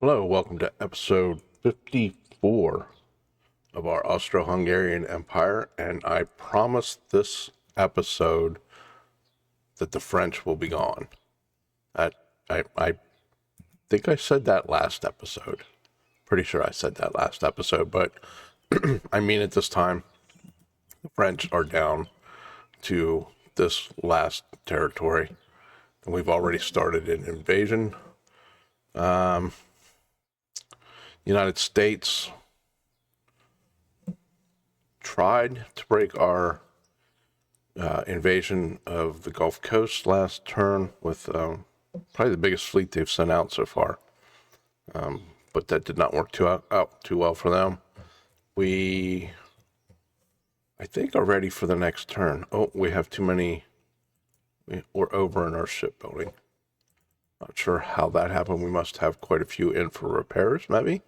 Hello, welcome to episode 54 of our Austro-Hungarian Empire, and I promised this episode that the French will be gone. I think I said that last episode. Pretty sure I said that last episode, but I mean it this time. The French are down to this last territory, and we've already started an invasion. United States tried to break our invasion of the Gulf Coast last turn with probably the biggest fleet they've sent out so far. But that did not work out too well for them. We, I think, are ready for the next turn. Oh, we have too many. We're over in our shipbuilding. Not sure how that happened. We must have quite a few in for repairs, maybe.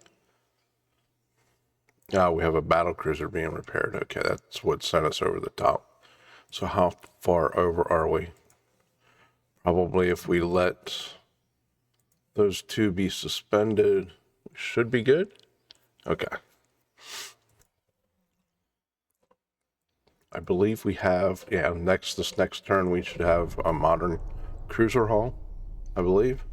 We have a battle cruiser being repaired. Okay, that's what sent us over the top. So how far over are we? Probably if we let those two be suspended, we should be good. Okay. I believe we have, this next turn we should have a modern cruiser hull, I believe.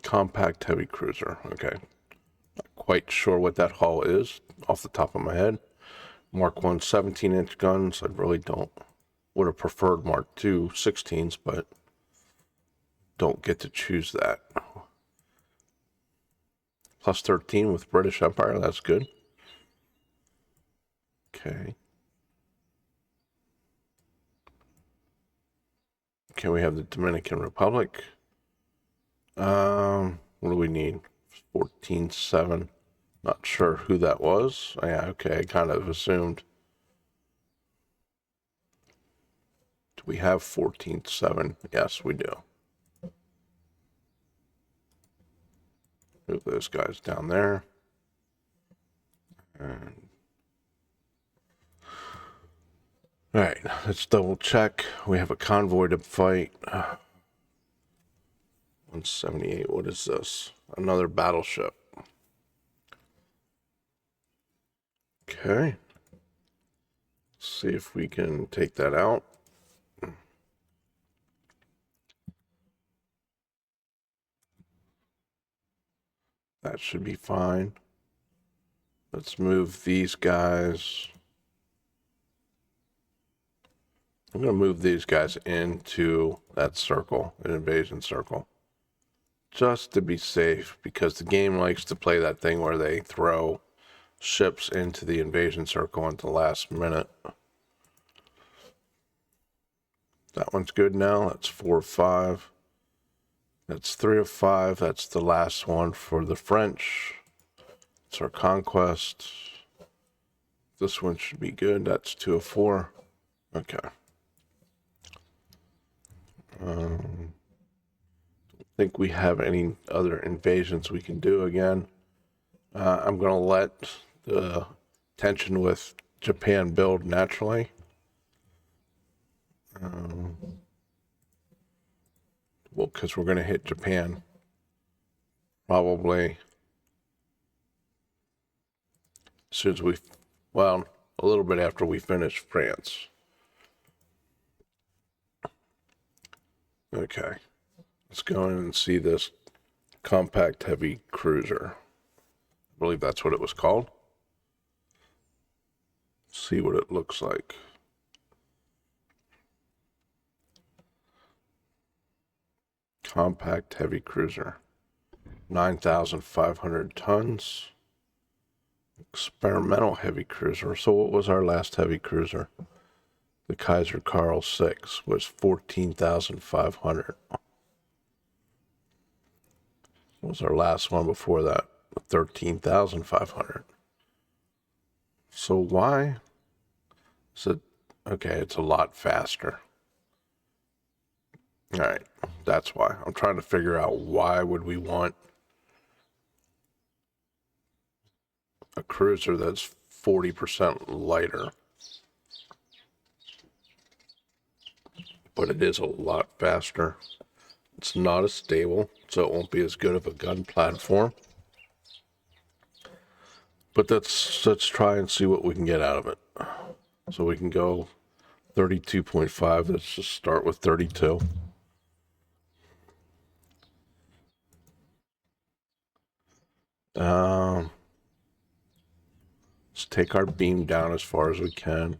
Compact heavy cruiser. Okay. Not quite sure what that hull is off the top of my head. Mark 1 17-inch guns. I really would have preferred Mark 2 16s, but don't get to choose that. Plus 13 with British Empire. That's good. Okay. Okay, we have the Dominican Republic. What do we need? 14-7. Not sure who that was. Yeah, okay, I kind of assumed. Do we have 14-7? Yes, we do. Move those guys down there. And all right, let's double check. We have a convoy to fight. 178, what is this? Another battleship. Okay. Let's see if we can take that out. That should be fine. Let's move these guys. I'm going to move these guys into that circle, an invasion circle. Just to be safe, because the game likes to play that thing where they throw ships into the invasion circle at the last minute. That one's good now. That's 4 of 5. That's 3 of 5. That's the last one for the French. It's our conquest. This one should be good. That's 2 of 4. Okay. Don't think we have any other invasions we can do again. I'm going to let the tension with Japan build naturally. Well, because we're going to hit Japan probably as soon as a little bit after we finish France. Okay. Let's go in and see this compact heavy cruiser. I believe that's what it was called. See what it looks like. Compact heavy cruiser. 9,500 tons. Experimental heavy cruiser. So what was our last heavy cruiser? The Kaiser Karl 6 was 14,500. What was our last one before that? 13,500. So why is it? Okay, it's a lot faster. All right, that's why. I'm trying to figure out why would we want a cruiser that's 40% lighter, but it is a lot faster. It's not as stable, so it won't be as good of a gun platform. But let's try and see what we can get out of it. So we can go 32.5. Let's just start with 32. Let's take our beam down as far as we can.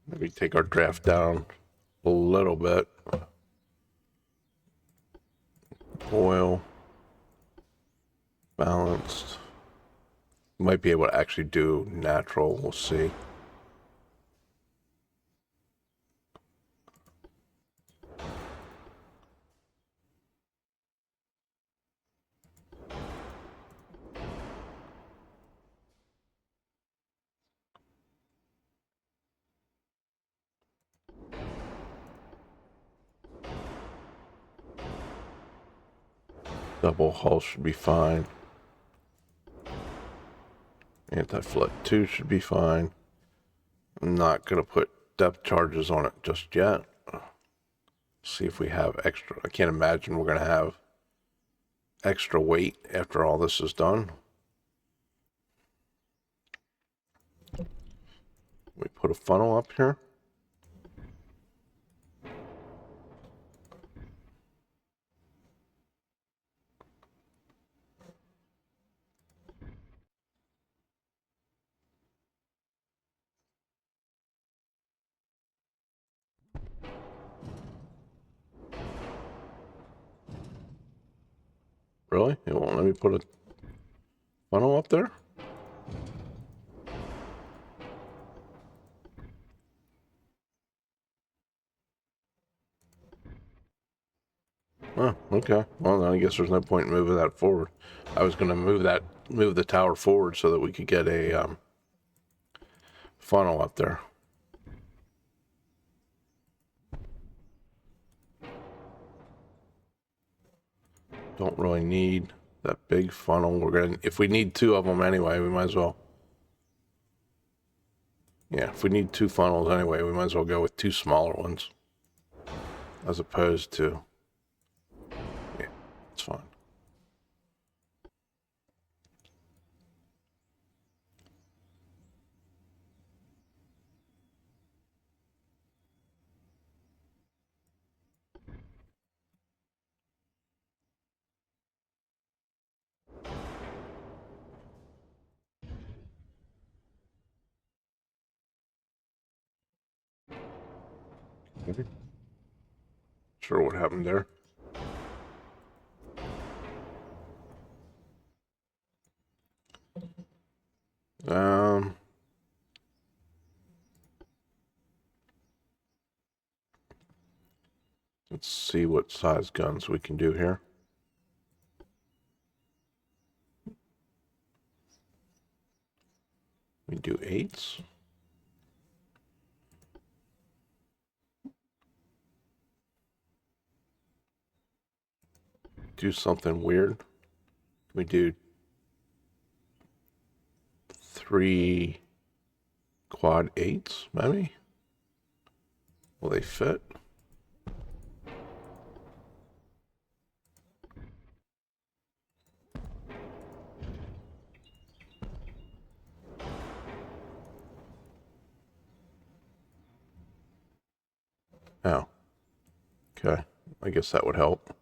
Maybe take our draft down a little bit. Oil. Balanced. Might be able to actually do natural. We'll see. Double hull should be fine. Anti-flood 2 should be fine. I'm not going to put depth charges on it just yet. See if we have extra. I can't imagine we're going to have extra weight after all this is done. We put a funnel up here. Really? It won't let me put a funnel up there? Oh, okay. Well, then I guess there's no point in moving that forward. I was going to move the tower forward so that we could get a funnel up there. Don't really need that big funnel. If we need two of them anyway, we might as well. Yeah, if we need two funnels anyway, we might as well go with two smaller ones. As opposed to, yeah, it's fine. Sure what happened there. Let's see what size guns we can do here. We do 8s. Do something weird. We do 3 quad 8s, maybe? Will they fit? Oh, okay. I guess that would help.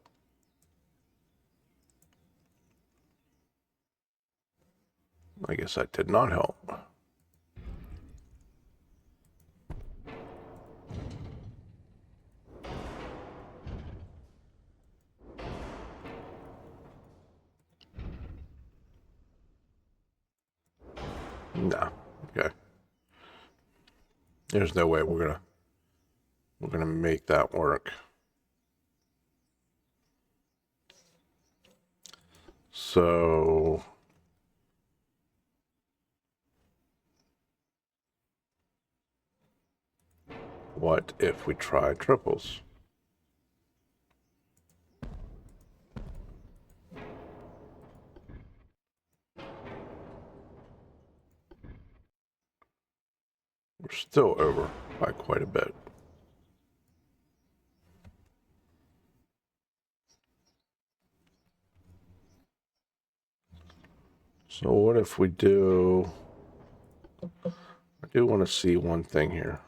I guess that did not help. No. Okay. There's no way we're gonna make that work. So what if we try triples? We're still over by quite a bit. So what if we do... I do want to see one thing here.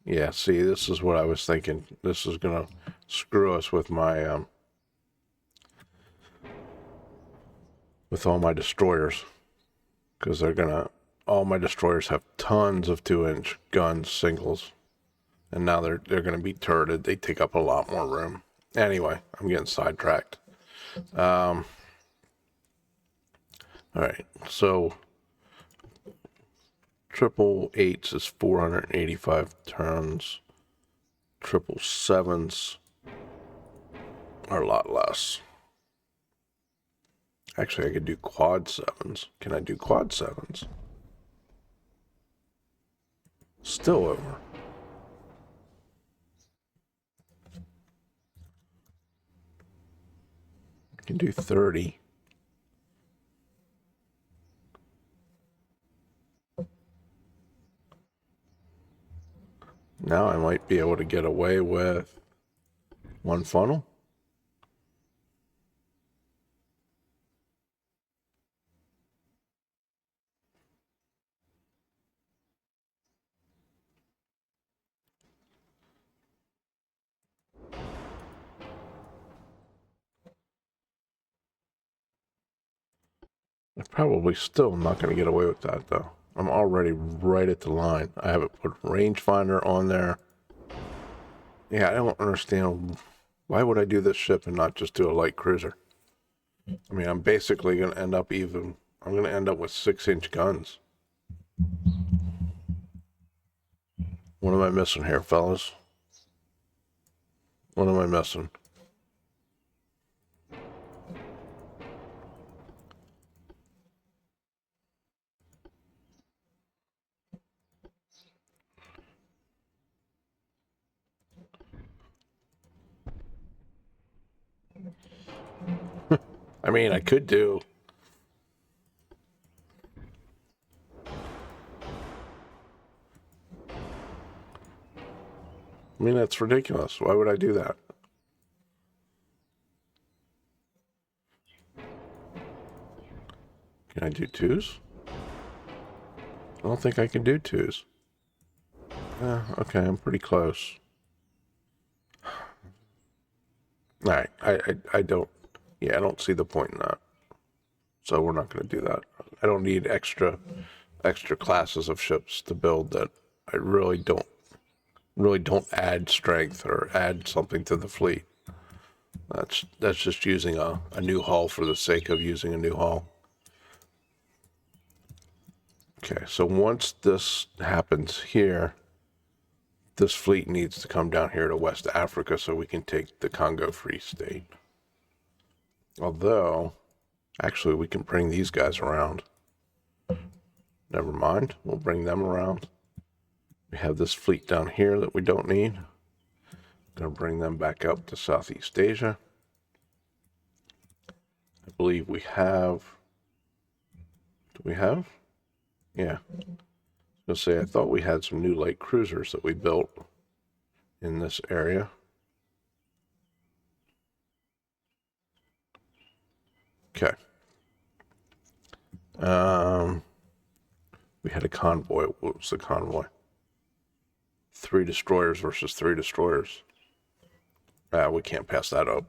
Yeah, see, this is what I was thinking. This is going to screw us with my... with all my destroyers. Because they're going to... All my destroyers have tons of 2-inch guns, singles. And now they're going to be turreted. They take up a lot more room. Anyway, I'm getting sidetracked. All right, so 888s is 485 turns. 777s are a lot less. Actually, I could do quad 7s. Can I do quad 7s? Still over. I can do 30. Now I might be able to get away with one funnel. I'm probably still not going to get away with that, though. I'm already right at the line. I haven't put rangefinder on there. Yeah, I don't understand. Why would I do this ship and not just do a light cruiser? I mean, I'm basically going to end up even... I'm going to end up with 6-inch guns. What am I missing here, fellas? What am I missing? I mean, I could do... I mean, that's ridiculous. Why would I do that? Can I do 2s? I don't think I can do 2s. Okay, I'm pretty close. All right, I don't... Yeah, I don't see the point in that. So we're not going to do that. I don't need extra classes of ships to build that I really don't add strength or add something to the fleet. That's just using a new hull for the sake of using a new hull. Okay, so once this happens here, this fleet needs to come down here to West Africa so we can take the Congo Free State. Although, actually, we can bring these guys around. Never mind, we'll bring them around. We have this fleet down here that we don't need. Gonna bring them back up to Southeast Asia. I believe we have... Do we have? Yeah. I was gonna say, I thought we had some new light cruisers that we built in this area. Okay. We had a convoy. What was the convoy? 3 destroyers versus 3 destroyers. We can't pass that up.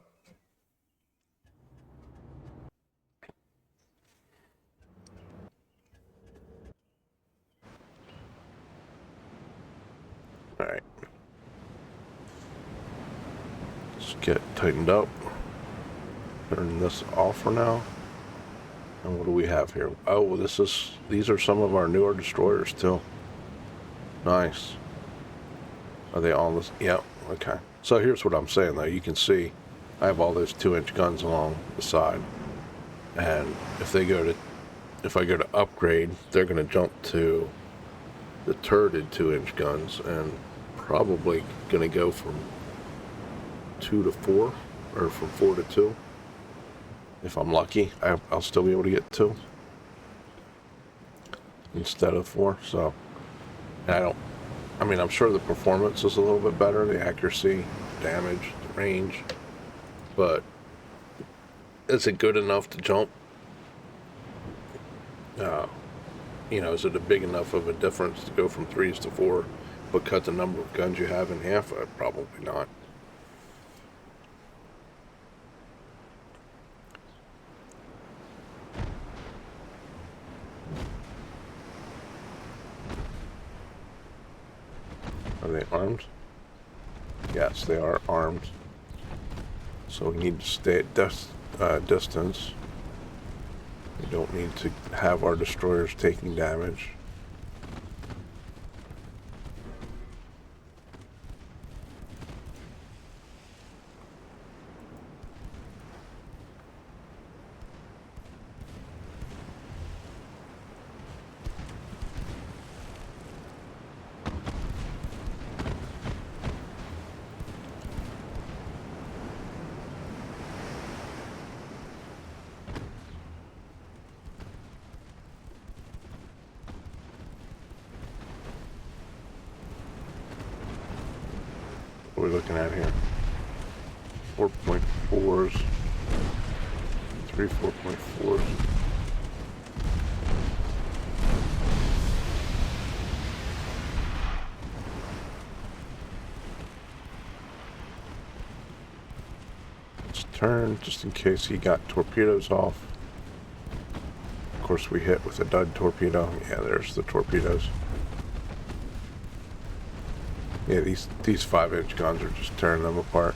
Alright. Let's get tightened up. Turn this off for now. And what do we have here? Oh, these are some of our newer destroyers too. Nice. Are they all this? Yep. Okay. So here's what I'm saying though. You can see I have all those 2-inch guns along the side. And if I go to upgrade, they're going to jump to the turreted 2-inch guns and probably going to go from 2 to 4 or from 4 to 2. If I'm lucky, I'll still be able to get 2 instead of 4. So, and I'm sure the performance is a little bit better, the accuracy, damage, the range, but is it good enough to jump? Is it a big enough of a difference to go from 3s to 4, but cut the number of guns you have in half? Probably not. Are they armed? Yes, they are armed. So we need to stay at distance. We don't need to have our destroyers taking damage. What are we looking at here? 4.4s. 3 4.4s. Let's turn just in case he got torpedoes off. Of course we hit with a dud torpedo. Yeah, there's the torpedoes. Yeah, these 5-inch guns are just tearing them apart.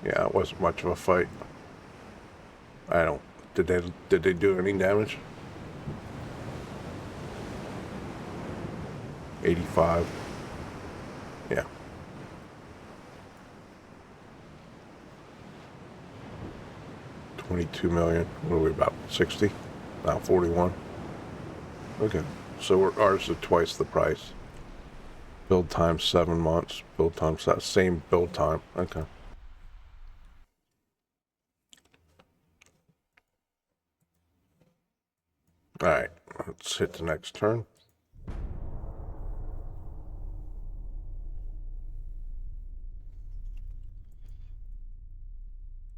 Yeah, it wasn't much of a fight. Did they do any damage? 85. Yeah. $22 million. What are we, about 60? About 41. Okay. So ours are twice the price. Build time 7 months. Build time same build time. Okay. All right. Let's hit the next turn.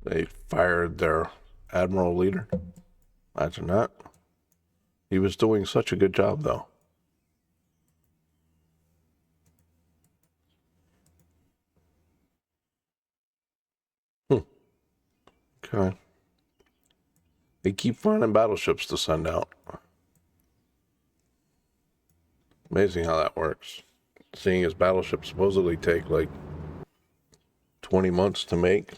They fired their Admiral leader. Imagine that. He was doing such a good job, though. Okay. They keep finding battleships to send out. Amazing how that works. Seeing as battleships supposedly take like 20 months to make.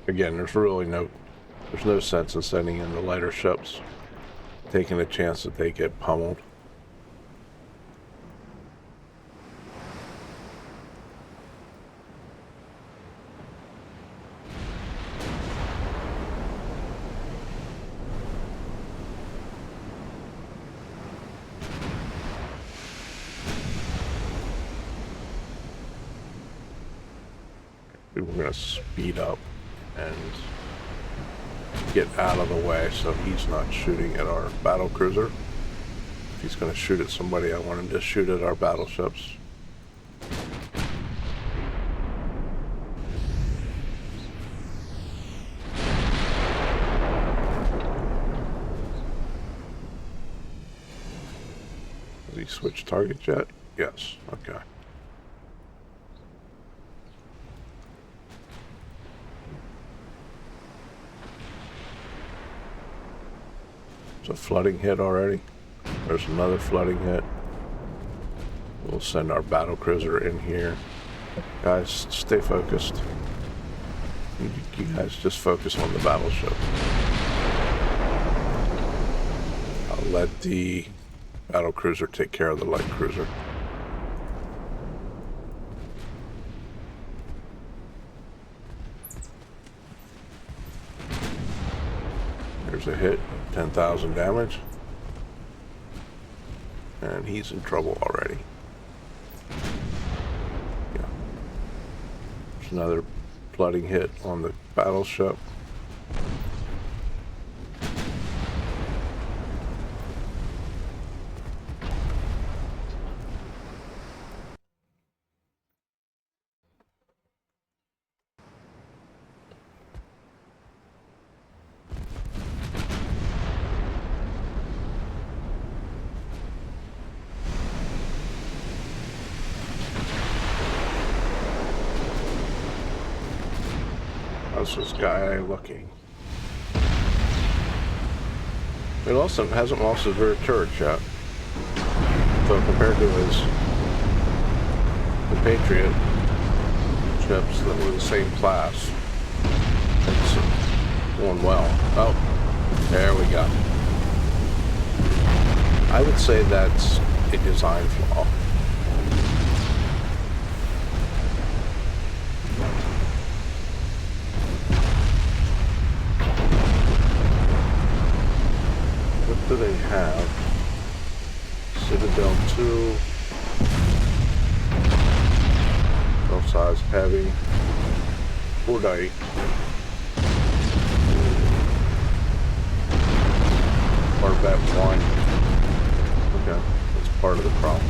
Again, there's no sense in sending in the lighter ships, taking a chance that they get pummeled. We're going to speed up and get out of the way so he's not shooting at our battle cruiser. If he's going to shoot at somebody, I want him to shoot at our battleships. Has he switched targets yet? Yes. Okay. It's a flooding hit already. There's another flooding hit. We'll send our battle cruiser in here. Guys, stay focused. You guys just focus on the battleship. I'll let the battle cruiser take care of the light cruiser. There's a hit, 10,000 damage. And he's in trouble already. Yeah. There's another flooding hit on the battleship. How's this guy looking? He hasn't lost his rear turret yet. So compared to his Patriot ships that were the same class, it's going well. Oh, there we go. I would say that's a design flaw. What do they have? Citadel 2. Both size heavy. Corday. Corvette 1. Okay, that's part of the problem.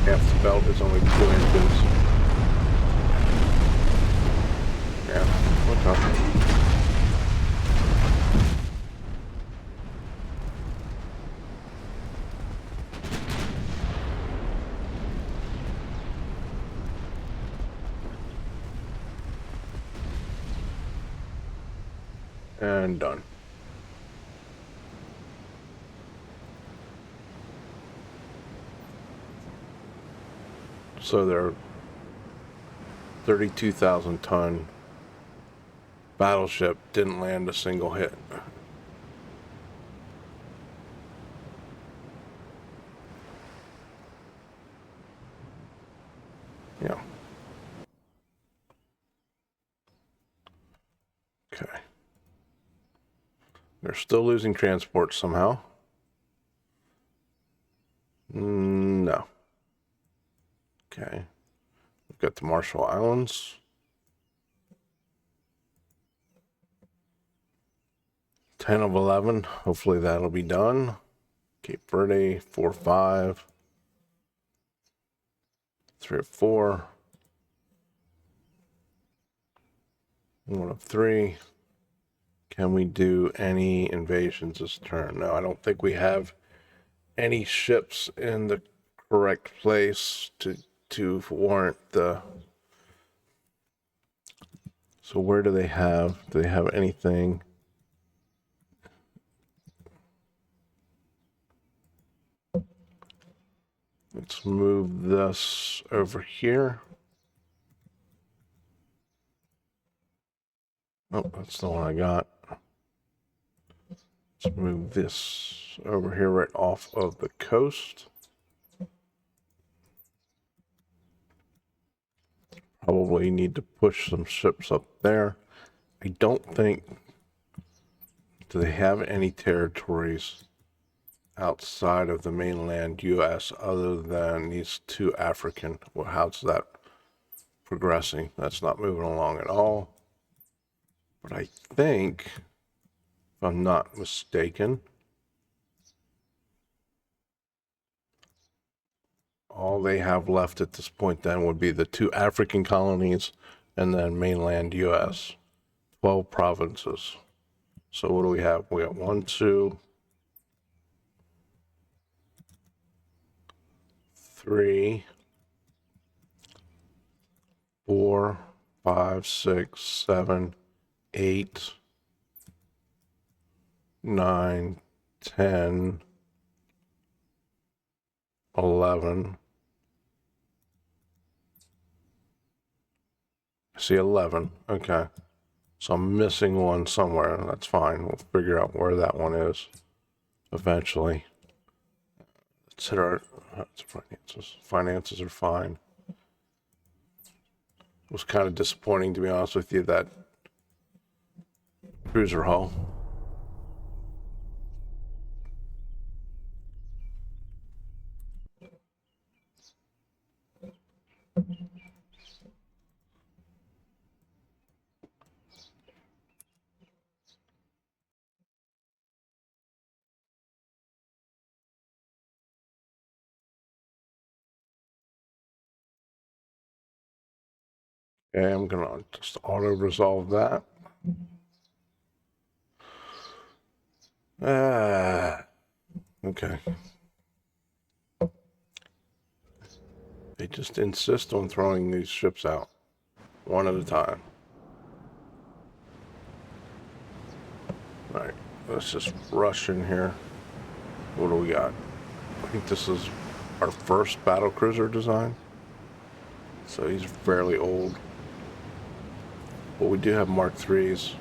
Half the belt is only 2 inches. Yeah, okay. And done. So their 32,000 ton battleship didn't land a single hit. Yeah. Okay. They're still losing transport somehow. No. Okay. We've got the Marshall Islands. 10 of 11. Hopefully that'll be done. Cape Verde, 4-5. 3 of 4. 1 of 3. Can we do any invasions this turn? No, I don't think we have any ships in the correct place to warrant the... So where do they have anything? Let's move this over here. Oh, that's the one I got. Let's move this over here right off of the coast. Probably need to push some ships up there. I don't think, do they have any territories outside of the mainland U.S. other than these two African? Well, how's that progressing? That's not moving along at all. But I think, if I'm not mistaken, all they have left at this point then would be the two African colonies and then mainland U.S. 12 provinces. So what do we have? We got 1, 2, 3, 4, 5, 6, 7, 8, 9, 10, 11. I see 11. Okay. So I'm missing one somewhere. That's fine. We'll figure out where that one is eventually. Let's hit our finances. Finances are fine. It was kind of disappointing, to be honest with you, that cruiser hull. Okay, I'm gonna just auto resolve that. Okay. They just insist on throwing these ships out one at a time. All right, let's just rush in here. What do we got? I think this is our first battle cruiser design. So he's fairly old. But we do have Mark IIIs.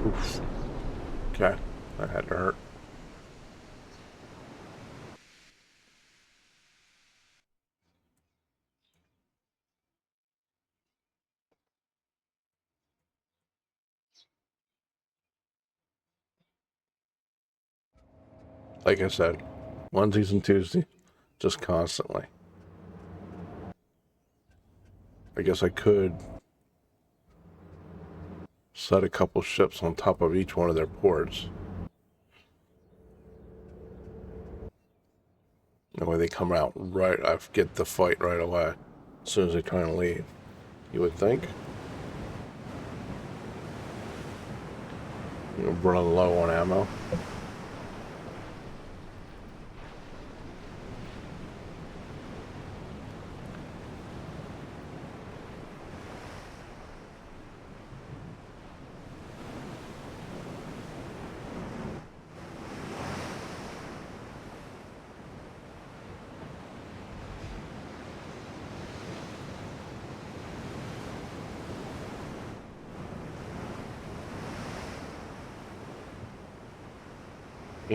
Oof. Okay, that had to hurt. Like I said, onesies and Tuesday, just constantly. I guess I could set a couple ships on top of each one of their ports. That way they come out right, I get the fight right away as soon as they try and leave. You would think. You know, running low on ammo.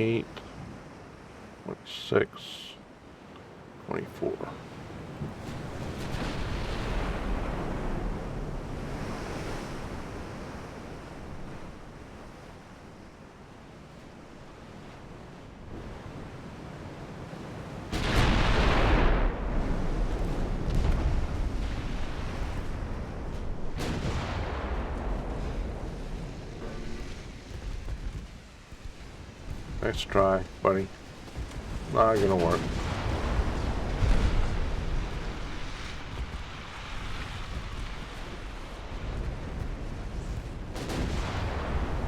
28, 26, 24. Nice try, buddy. Not gonna work.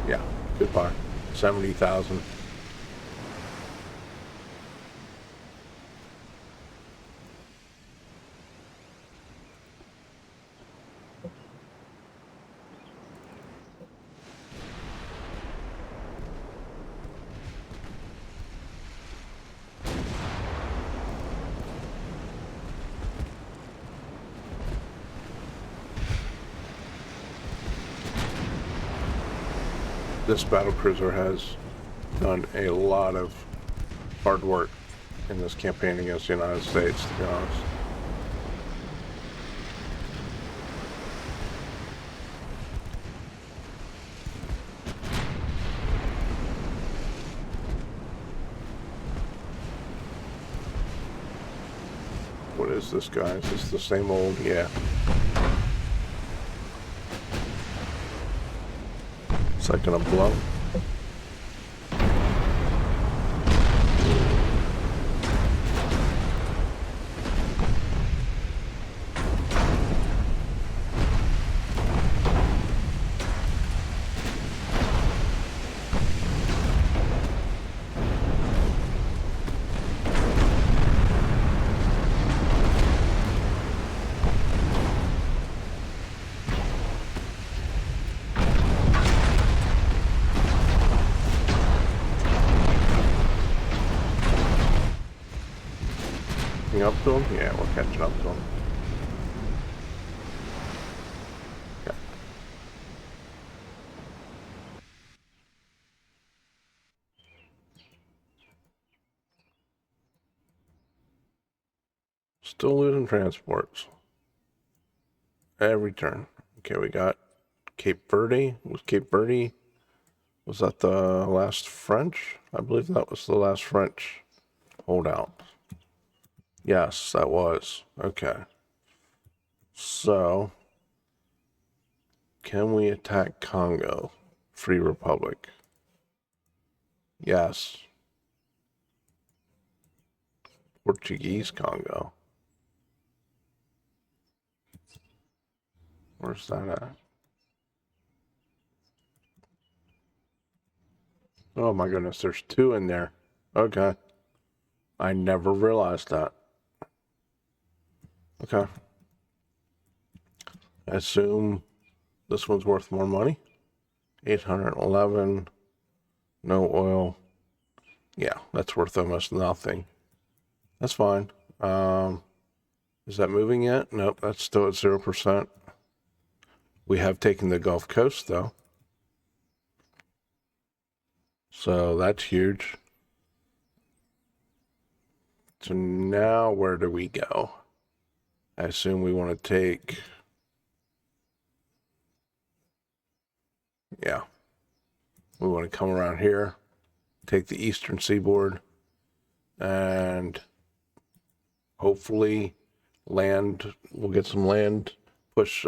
Yeah, goodbye. 70,000. This battlecruiser has done a lot of hard work in this campaign against the United States, to be honest. What is this, guys? Is this the same old? Yeah. It's like gonna blow. Up to him? Yeah, we're catching up to him. Okay. Still losing transports. Every turn. Okay, we got Cape Verde. Was that the last French? I believe that was the last French holdout. Yes, that was. Okay. So, can we attack Congo? Free Republic. Yes. Portuguese Congo. Where's that at? Oh my goodness, there's two in there. Okay. I never realized that. Okay. I assume this one's worth more money. 811. No oil. Yeah, that's worth almost nothing. That's fine. Is that moving yet? Nope, that's still at 0%. We have taken the Gulf Coast, though. So that's huge. So now where do we go? I assume we want to take... Yeah. We want to come around here, take the eastern seaboard, and hopefully land, we'll get some land, push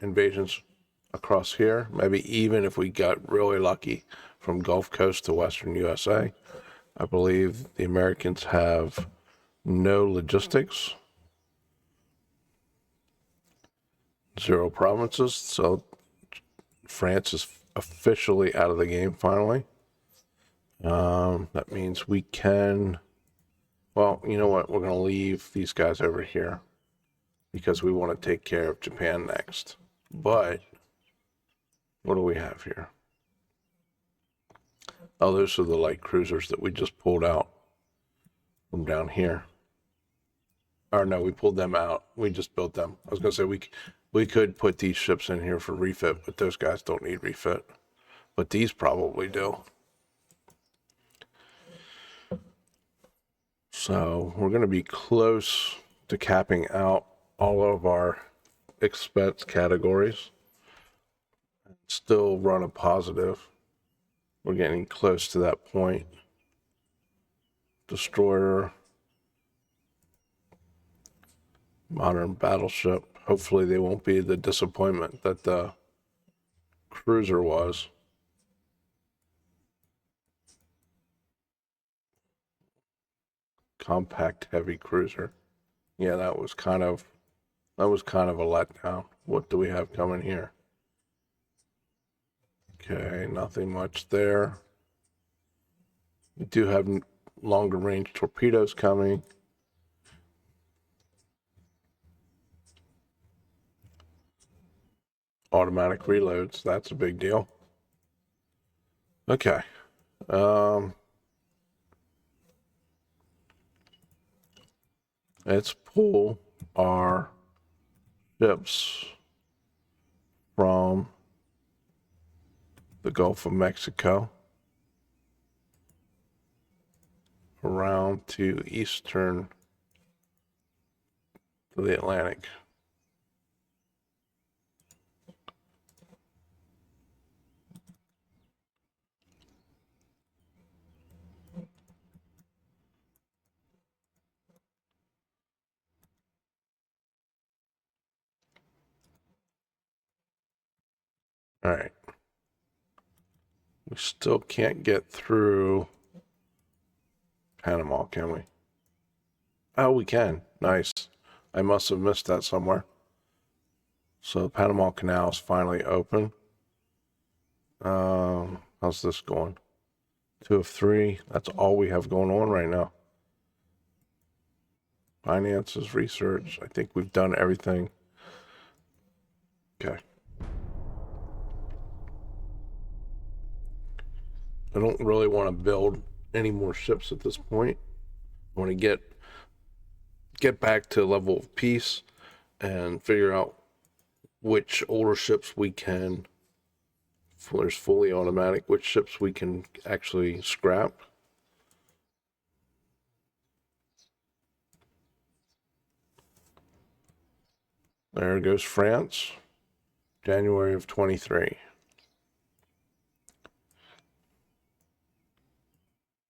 invasions across here. Maybe even if we got really lucky from Gulf Coast to Western USA. I believe the Americans have no logistics, 0 provinces, so France is officially out of the game finally. That means we can, well, you know what, we're going to leave these guys over here because we want to take care of Japan next. But what do we have here? Oh, those are the light cruisers that we just pulled out from down here. Or no, we pulled them out. We just built them. I was going to say we could put these ships in here for refit, but those guys don't need refit. But these probably do. So we're going to be close to capping out all of our expense categories. Still run a positive. We're getting close to that point. Destroyer, modern battleship. Hopefully they won't be the disappointment that the cruiser was. Compact heavy cruiser. Yeah, that was kind of a letdown. What do we have coming here? Okay, nothing much there. We do have longer range torpedoes coming. Automatic reloads, that's a big deal. Okay. Let's pull our ships from the Gulf of Mexico around to eastern to the Atlantic. All right. We still can't get through Panama, can we? Oh, we can. Nice. I must have missed that somewhere. So the Panama Canal is finally open. How's this going? 2 of 3. That's all we have going on right now. Finances, research. I think we've done everything. Okay. I don't really want to build any more ships at this point. I want to get back to a level of peace and figure out which older ships we can, there's fully automatic, which ships we can actually scrap. There goes France, January of 23.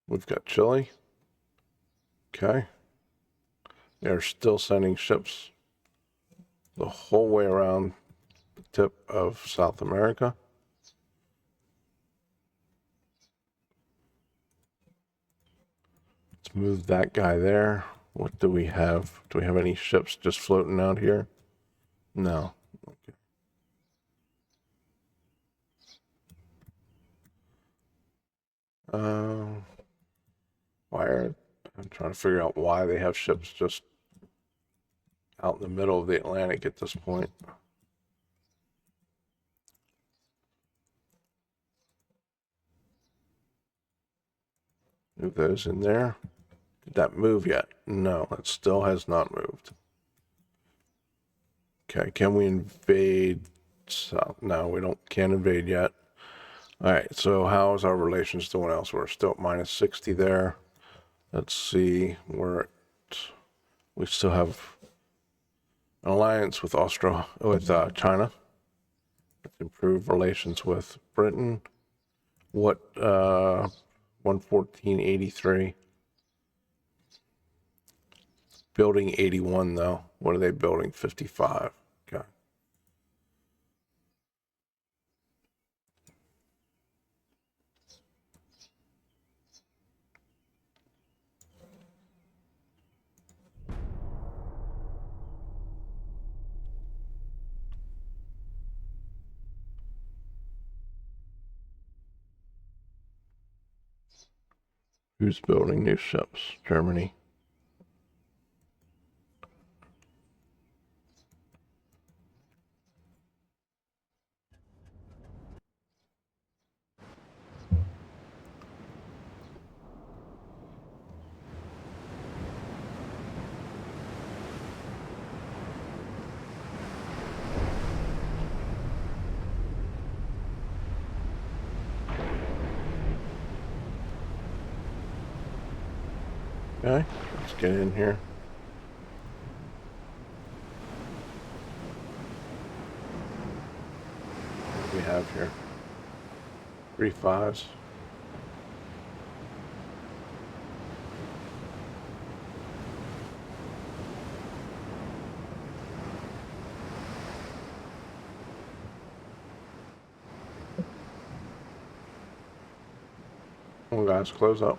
We've got Chile. Okay. They're still sending ships the whole way around the tip of South America. Let's move that guy there. What do we have? Do we have any ships just floating out here? No. Okay. I'm trying to figure out why they have ships just out in the middle of the Atlantic at this point. Move those in there. Did that move yet? No, it still has not moved. Okay, can we invade south? No, we can't invade yet. All right, so how's our relations doing elsewhere? We're still at minus 60 there. Let's see, we still have an alliance with China. Let's improve relations with Britain. What, 114.83. Building 81 though. What are they building? 55. Okay. Who's building new ships? Germany. Okay, let's get in here. What do we have here? 3 5s. Come on, guys, close up.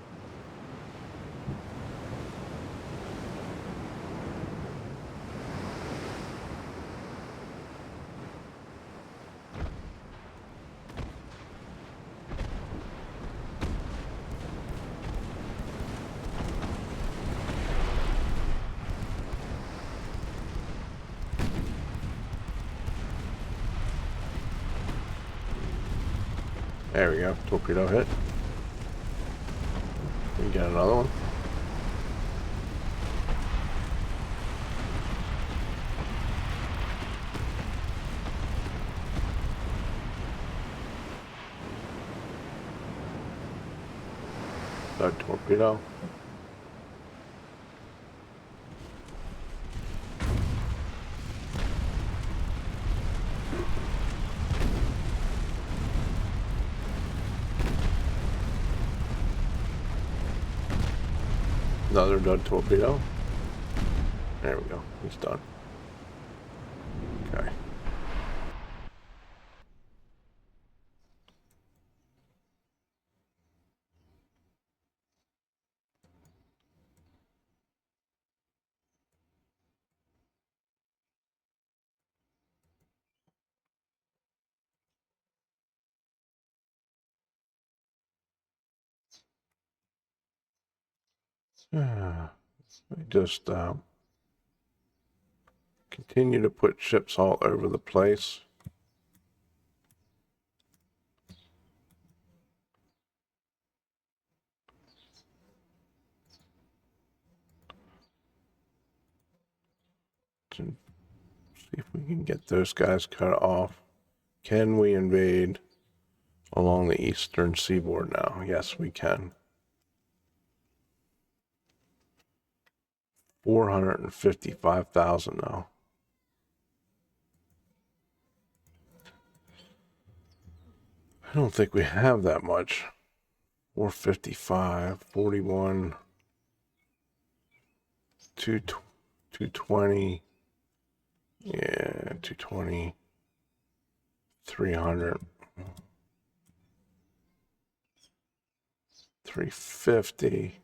There we go. Torpedo hit. We got another one. Third torpedo. Another dud torpedo. There we go. He's done. Okay. I just continue to put ships all over the place. To see if we can get those guys cut off. Can we invade along the eastern seaboard now? Yes, we can. 455,000 now. I don't think we have that much. 455, 41, 220. Yeah, 220, 300, 350.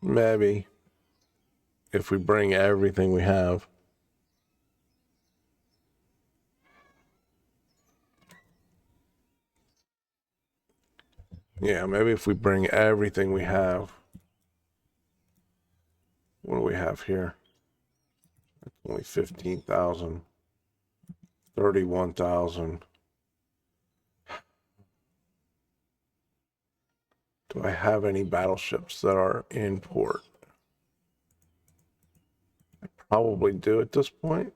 Maybe if we bring everything we have. Yeah, maybe if we bring everything we have. What do we have here? That's only 15,000. 31,000. Do I have any battleships that are in port? I probably do at this point.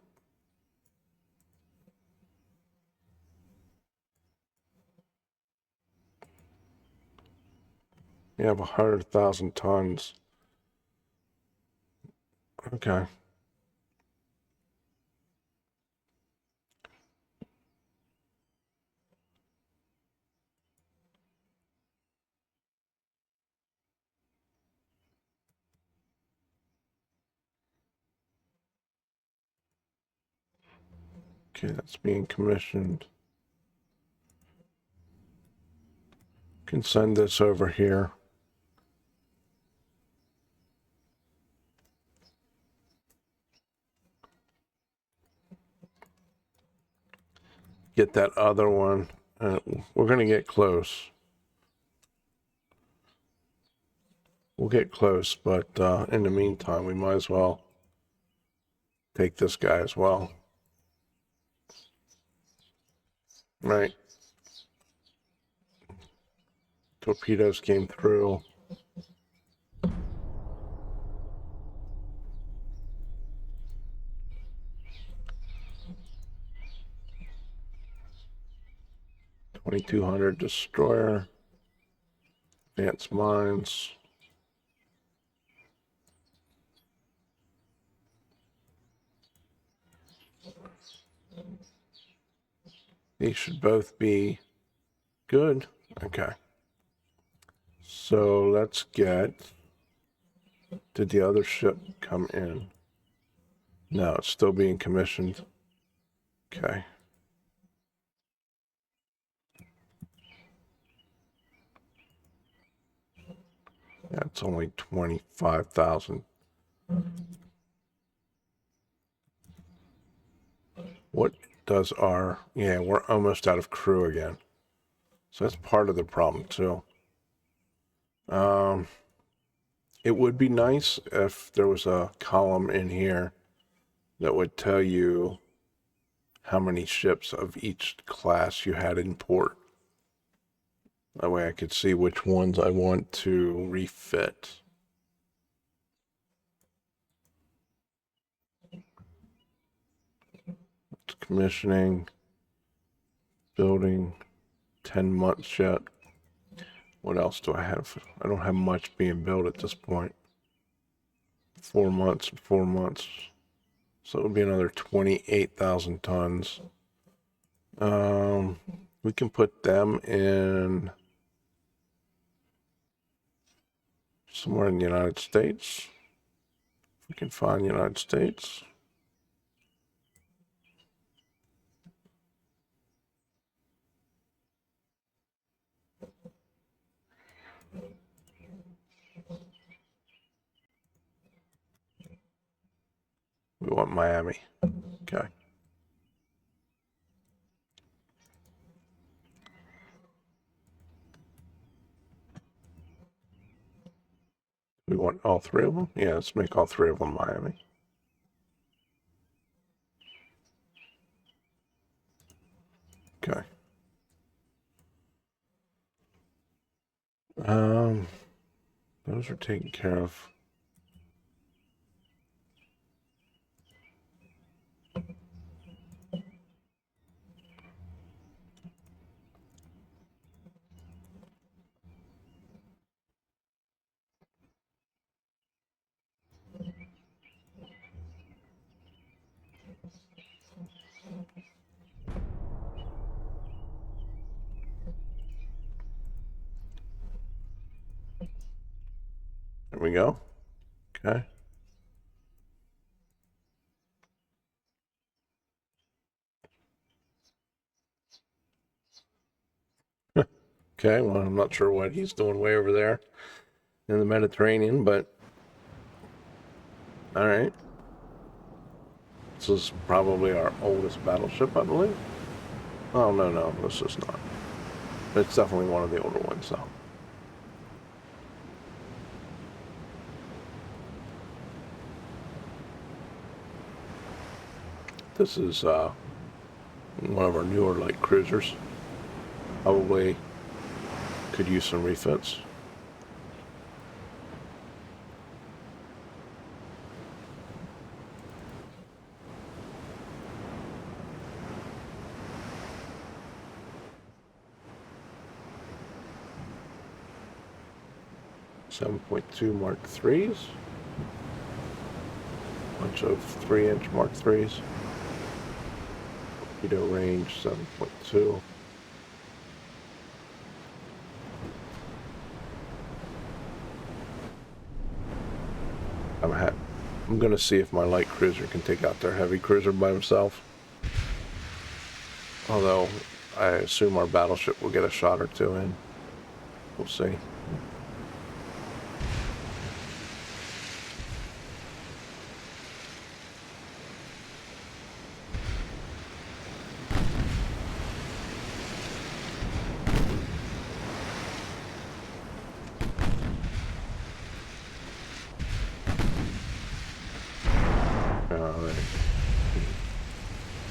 We have 100,000 tons. Okay. Okay, that's being commissioned. Can send this over here. Get that other one. We're going to get close. We'll get close, but in the meantime, we might as well take this guy as well. Right. Torpedoes came through. 2200 destroyer. Advanced mines. These should both be good. Okay. So let's get... Did the other ship come in? No, it's still being commissioned. Okay. That's only 25,000. What does our... Yeah, we're almost out of crew again. So that's part of the problem, too. It would be nice if there was a column in here that would tell you how many ships of each class you had in port. That way I could see which ones I want to refit. Commissioning, building, 10 months yet. What else do I have? I don't have much being built at this point. 4 months and 4 months. So it would be another 28,000 tons. We can put them in somewhere in the United States. If we can find the United States. We want Miami. Okay. We want all 3 of them? Yeah, let's make all 3 of them Miami. Okay. Those are taken care of. There we go. Okay. Okay, well, I'm not sure what he's doing way over there in the Mediterranean, but all right. This is probably our oldest battleship, I believe. Oh, no, this is not. It's definitely one of the older ones, though. This is one of our newer light cruisers. Probably could use some refits. .2 Mark IIIs. Bunch of 3-inch Mark IIIs. Torpedo range 7.2. I'm going to see if my light cruiser can take out their heavy cruiser by himself. Although, I assume our battleship will get a shot or 2 in. We'll see.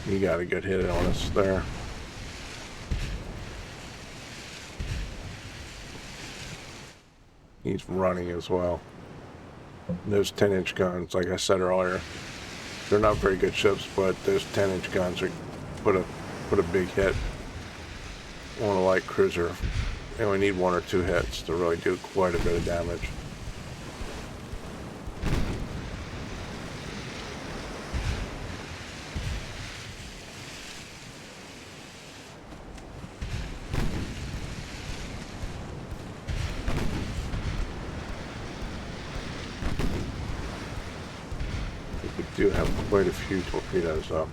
He got a good hit on us there. He's running as well. And those 10-inch guns, like I said earlier, they're not very good ships, but those 10-inch guns are put a big hit on a light cruiser. You only need 1 or 2 hits to really do quite a bit of damage. We do have quite a few torpedoes up.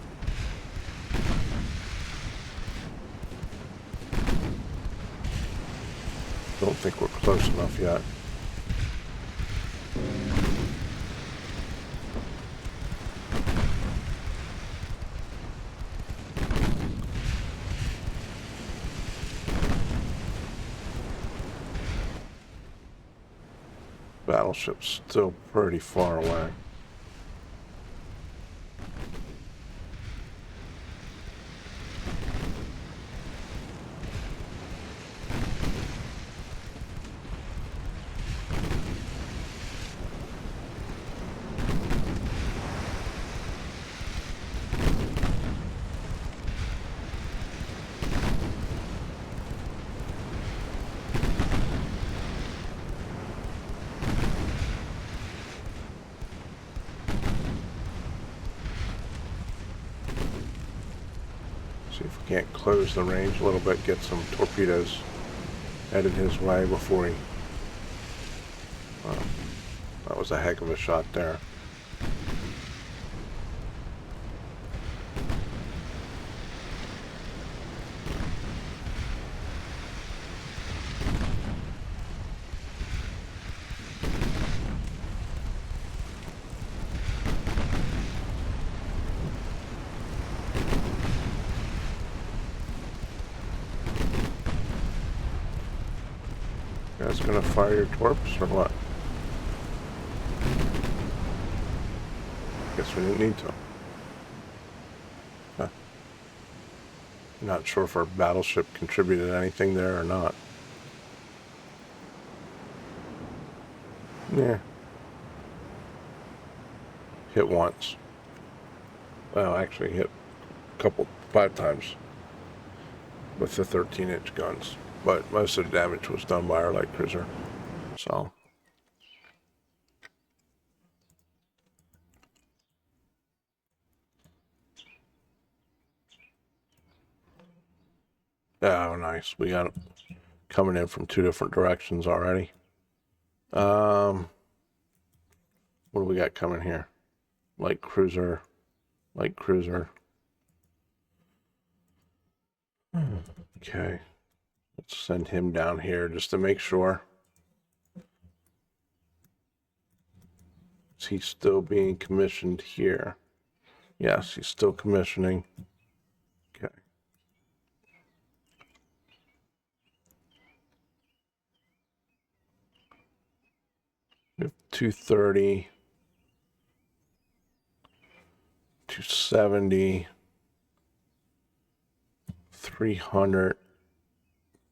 Don't think we're close enough yet. Battleship's still pretty far away. See if we can't close the range a little bit, get some torpedoes headed his way before he... that was a heck of a shot there. You guys gonna fire your torps or what? Guess we didn't need to. Huh. Not sure if our battleship contributed anything there or not. Yeah. Hit once. Well, actually hit a couple, 5 times with the 13-inch guns. But most of the damage was done by our light cruiser. So. Oh, nice. We got it coming in from 2 different directions already. What do we got coming here? Light cruiser. Light cruiser. Okay. Let's send him down here just to make sure. Is he still being commissioned here? Yes, he's still commissioning. Okay. We have 230, 270, 300,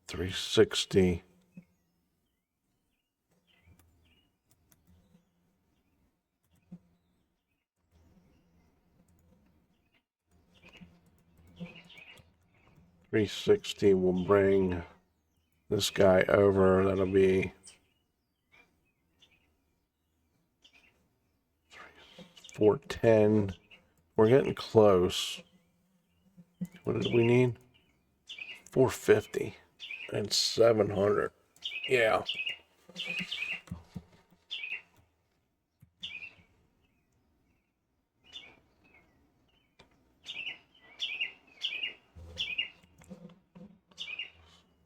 360. $360 will bring this guy over. That'll be 410. We're getting close. What did we need? 450 and 700. Yeah.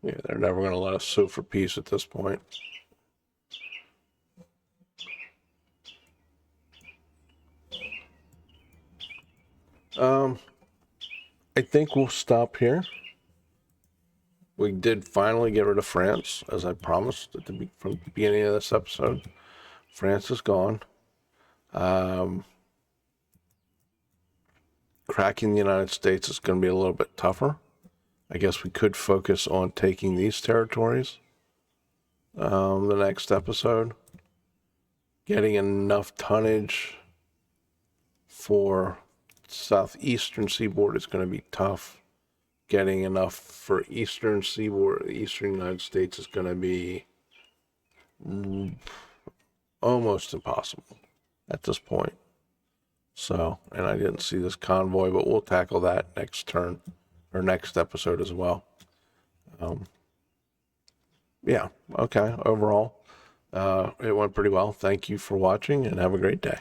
Yeah, they're never going to let us sue for peace at this point. I think we'll stop here. We did finally get rid of France, as I promised from the beginning of this episode. France is gone. Cracking the United States is going to be a little bit tougher. I guess we could focus on taking these territories the next episode. Getting enough tonnage for southeastern seaboard is going to be tough. getting enough for eastern seaboard, eastern United States is going to be almost impossible at this point. So, and I didn't see this convoy, but we'll tackle that next turn or next episode as well. Yeah, okay, overall, it went pretty well. Thank you for watching and have a great day.